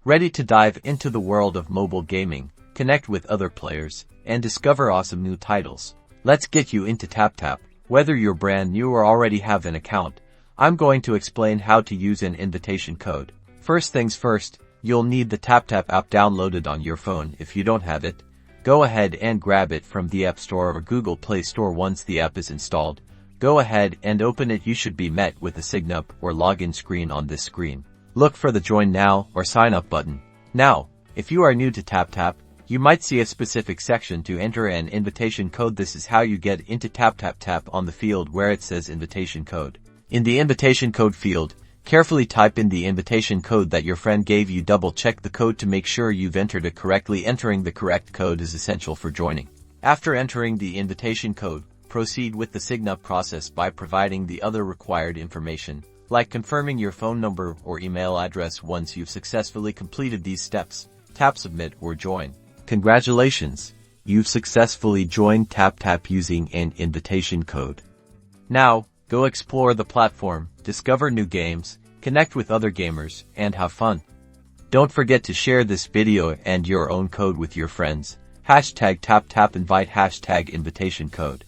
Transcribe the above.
Ready to dive into the world of mobile gaming, connect with other players, and discover awesome new titles? Let's get you into TapTap. Whether you're brand new or already have an account, I'm going to explain how to use an invitation code. First things first, you'll need the TapTap app downloaded on your phone. If you don't have it, go ahead and grab it from the App Store or Google Play Store. Once the app is installed, go ahead and open it. You should be met with a Signup or login screen on this screen. Look for the Join Now or Sign Up button. Now, if you are new to TapTap, you might see a specific section to enter an invitation code. This is how you get into TapTap. Tap on the field where it says invitation code. In the invitation code field, carefully type in the invitation code that your friend gave you. Double check the code to make sure you've entered it correctly. Entering the correct code is essential for joining. After entering the invitation code, proceed with the Signup process by providing the other required information, like confirming your phone number or email address. Once you've successfully completed these steps, tap Submit or Join. Congratulations! You've successfully joined TapTap using an invitation code. Now, go explore the platform, discover new games, connect with other gamers, and have fun. Don't forget to share this video and your own code with your friends. #TapTapInvite #invitation code.